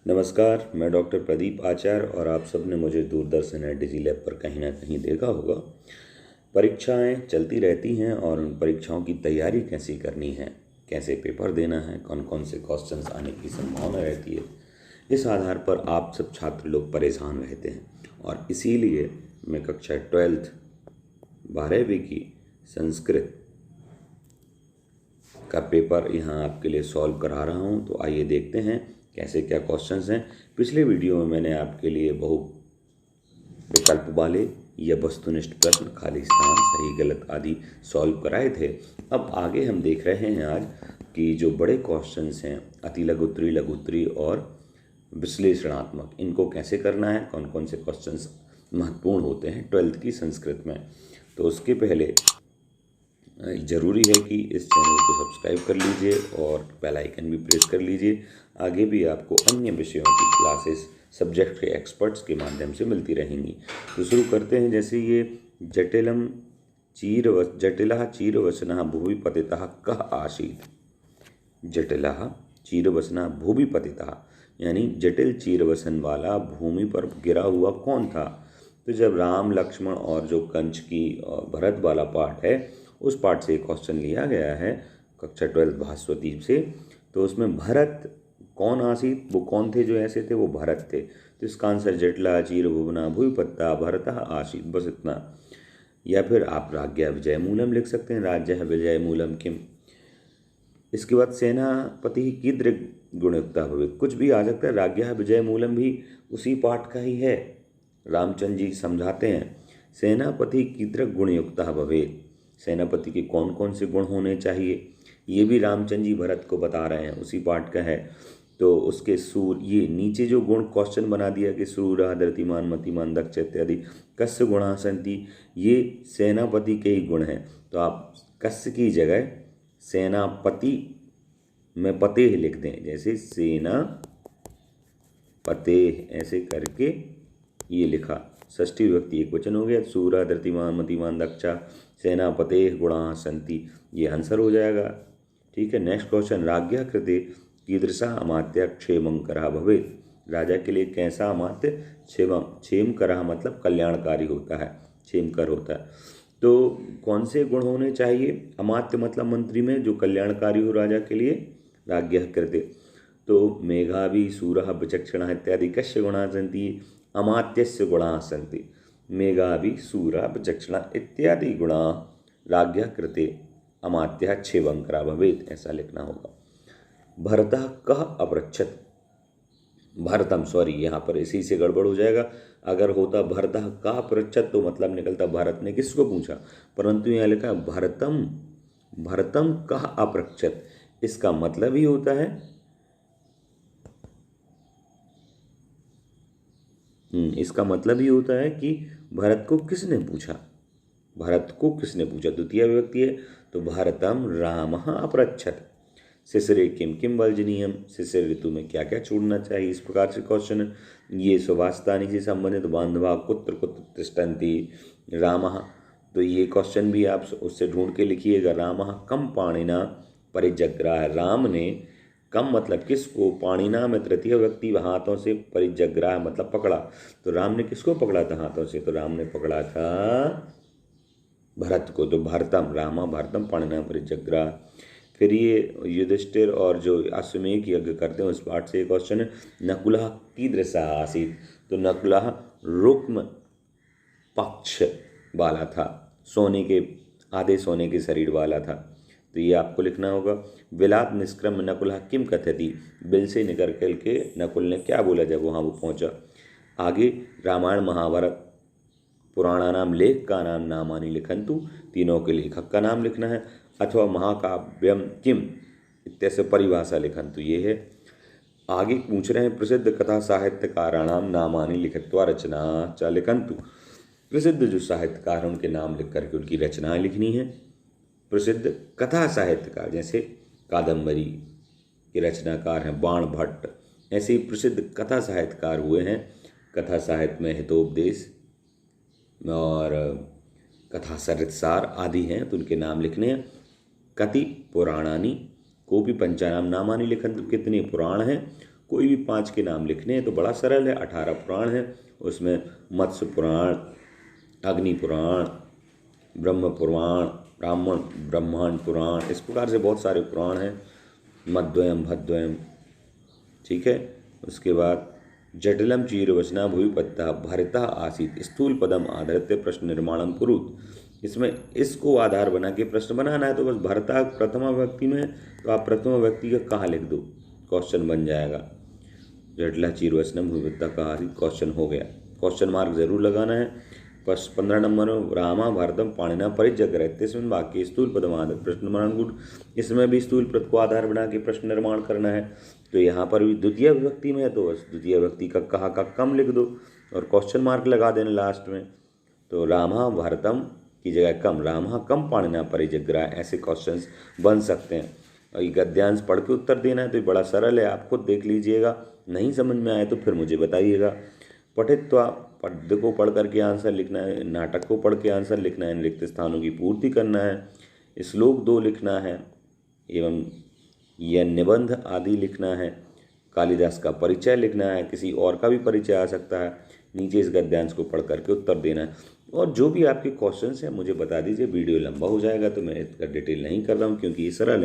नमस्कार, मैं डॉक्टर प्रदीप आचार्य और आप सब ने मुझे दूरदर्शन या डिजी लैब पर कहीं ना कहीं देखा होगा। परीक्षाएं चलती रहती हैं और उन परीक्षाओं की तैयारी कैसी करनी है, कैसे पेपर देना है, कौन कौन से क्वेश्चंस आने की संभावना रहती है, इस आधार पर आप सब छात्र लोग परेशान रहते हैं। और इसीलिए मैं कक्षा 12th 12वीं की संस्कृत का पेपर यहाँ आपके लिए सॉल्व करा रहा हूँ। तो आइए देखते हैं कैसे क्या क्वेश्चंस हैं। पिछले वीडियो में मैंने आपके लिए बहु विकल्प वाले या वस्तुनिष्ठ प्रश्न, खाली स्थान, सही गलत आदि सॉल्व कराए थे। अब आगे हम देख रहे हैं आज कि जो बड़े क्वेश्चंस हैं अति लघु उत्तरी, लघु उत्तरी और विश्लेषणात्मक, इनको कैसे करना है, कौन कौन से क्वेश्चंस महत्वपूर्ण होते हैं 12th की संस्कृत में। तो उसके पहले ज़रूरी है कि इस चैनल को सब्सक्राइब कर लीजिए और बेल आइकन भी प्रेस कर लीजिए। आगे भी आपको अन्य विषयों की क्लासेस सब्जेक्ट के एक्सपर्ट्स के माध्यम से मिलती रहेंगी। तो शुरू करते हैं। जैसे ये जटिलः चीरवसनः भुवि पतितः कः आसीत्। जटिलः चीरवसनः भुवि पतितः यानी जटिल चीरवसन वाला भूमि पर गिरा हुआ कौन था। तो जब राम, लक्ष्मण और जो कंच की भरत वाला पार्ट है, उस पार्ट से क्वेश्चन लिया गया है कक्षा 12 भास्वती से। तो उसमें भरत कौन आसीत, वो कौन थे जो ऐसे थे, वो भरत थे। तो इसका आंसर जटिला चीर भुवना भूमि पत्ता भरतः आसीत, बस इतना। या फिर आप राज्ञा विजय मूलम लिख सकते हैं, राज्य विजय मूलम किम। इसके बाद सेनापति कीदृ गुणयुक्ता भवेत्, कुछ भी आ सकता है। राज्ञा विजय मूलम भी उसी पाठ का ही है। रामचंद्र जी समझाते हैं सेनापति कीदृ गुणयुक्ता भवेत्, सेनापति के कौन कौन से गुण होने चाहिए, ये भी रामचंद्र जी भरत को बता रहे हैं, उसी पाठ का है। तो उसके सूर, ये नीचे जो गुण क्वेश्चन बना दिया कि सूरः धृतिमान मतिमान दक्ष इत्यादि कस्य गुणा सन्ति, ये सेनापति के ही गुण हैं। तो आप कस्य की जगह सेनापति में पते लिख दें, जैसे सेना पते ऐसे करके ये लिखा। षष्ठी विभक्ति एक वचन हो गया। सूरः धृतिमान मतिमान दक्षा सेनापते गुणा सन्ति, ये आंसर हो जाएगा। ठीक है। नेक्स्ट क्वेश्चन, राज्ञा कृते कीदृशा अमात्या क्षेमंकरः भवेत्, राजा के लिए कैसा अमात्य क्षेमकरः मतलब कल्याणकारी होता है, क्षेमकर होता है। तो कौन से गुण होने चाहिए, अमात्य मतलब मंत्री में जो कल्याणकारी हो राजा के लिए, राज्ञा कृते। तो मेघावी सूरः विचक्षणः इत्यादि कस्य गुणाः सन्ति, अमात्यस्य गुणाः सन्ति। मेघावी सूरः विचक्षणः इत्यादि गुणाः राज्ञा कृते अमात्यः क्षेमंकरः भवेत्, ऐसा लिखना होगा। भरतः कः अपृच्छत्, भरतम, सॉरी यहाँ पर इसी से गड़बड़ हो जाएगा। अगर होता भरतः कः अपृच्छत् तो मतलब निकलता भरत ने किसको पूछा, परंतु यहाँ लिखा है भरतम, भरतम कः अपृच्छत्। इसका मतलब ही होता है इसका मतलब ही होता है कि भरत को किसने पूछा, भरत को किसने पूछा, द्वितीय विभक्ति है। तो भारतम रामः अपृच्छत् शिशिरे किम किम वर्जनीयम, शिशिर ऋतु में क्या क्या छोड़ना चाहिए, इस प्रकार से क्वेश्चन। ये सुभाषितानि से संबंधित, बांधवा कुत्र कुत्र तिष्ठन्ति रामः, तो ये क्वेश्चन भी आप उससे ढूंढ के लिखिएगा। रामः कम पाणिना परिजग्राह, राम ने कम मतलब किसको, पाणिना में तृतीय व्यक्ति, हाथों से, परिजग्राह मतलब पकड़ा। तो राम ने किसको पकड़ा था हाथों से, तो राम ने पकड़ा था भरत को। तो भरतम रामा भरतम पाणिना परिजग्राह। फिर ये युधिष्ठिर और जो अश्वमेध यज्ञ करते हैं उस पाठ से क्वेश्चन है, नकुलः कीदृशः आसीत्। तो नकुलः रुक्म पक्ष वाला था, सोने के, आधे सोने के शरीर वाला था। तो ये आपको लिखना होगा। बिलात निष्क्रम नकुलः किम कथयति, बिल से निकल के नकुल ने क्या बोला जब वहाँ वो पहुँचा। आगे रामायण महाभारत पुराणानाम लेख का नाम नामानि लिखन्तु, तीनों के लेखक का नाम लिखना है। अथवा महाकाव्यम किम इत्यस्य परिभाषा लिखन्तु, ये है। आगे पूछ रहे हैं प्रसिद्ध कथा साहित्यकाराणाम नामानि लिखित्वा रचना च लिखन्तु, प्रसिद्ध जो साहित्यकार उनके नाम लिख करके उनकी रचनाएं लिखनी है। प्रसिद्ध कथा साहित्यकार जैसे कादम्बरी के रचनाकार हैं बाण भट्ट, ऐसे ही प्रसिद्ध कथा साहित्यकार हुए हैं। कथा साहित्य में हितोपदेश और कथा सरित्सार आदि हैं, तो उनके नाम लिखने हैं। कति पुराणानि कोपि पंचानाम नामानि लिखन्तु, कितने पुराण हैं, कोई भी 5 के नाम लिखने हैं तो बड़ा सरल है। 18 पुराण है, उसमें मत्स्य पुराण, अग्नि पुराण, ब्रह्म पुराण, ब्रह्मांड पुराण, इस प्रकार से बहुत सारे पुराण हैं। मध्वयम भद्वयम, ठीक है। उसके बाद जटिलम चीरवचना भूविपत्तः भरिता आसीत् स्थूल पदम आधृत्य प्रश्न निर्माणम कुरुत। इसमें इसको आधार बना के प्रश्न बनाना है, तो बस भरता प्रथमा व्यक्ति में, तो आप प्रथमा व्यक्ति का कहाँ लिख दो, क्वेश्चन बन जाएगा। जटिला चीरवचनम भूविपत्तः कहा, क्वेश्चन हो गया। क्वेश्चन मार्क जरूर लगाना है। 15 नंबर में रामा भारतम पाणिना परिजग्रह इत्यस्मिन् वाक्ये स्थूल पदम आधार प्रश्न निर्माण गुण, इसमें भी स्थूल पद को आधार बना के प्रश्न निर्माण करना है। तो यहाँ पर भी द्वितीय विभक्ति में है, तो बस द्वितीय विभक्ति का कहा का कम लिख दो और क्वेश्चन मार्क लगा देना लास्ट में। तो रामा भारतम की जगह कम, रामा कम पाणिना परिजग्रह, ऐसे क्वेश्चंस बन सकते हैं। और ये गद्यांश पढ़ के उत्तर देना है, तो ये बड़ा सरल है, आप खुद देख लीजिएगा। नहीं समझ में आए तो फिर मुझे बताइएगा। पठित्वा, पद्य को पढ़ करके आंसर लिखना है, नाटक को पढ़ के आंसर लिखना है, रिक्त स्थानों की पूर्ति करना है, श्लोक 2 लिखना है, एवं यह निबंध आदि लिखना है, कालिदास का परिचय लिखना है, किसी और का भी परिचय आ सकता है। नीचे इस गद्यांश को पढ़ करके उत्तर देना है। और जो भी आपके क्वेश्चंस हैं मुझे बता दीजिए, वीडियो लंबा हो जाएगा तो मैं इसका डिटेल नहीं कर रहा हूँ क्योंकि ये सरल है।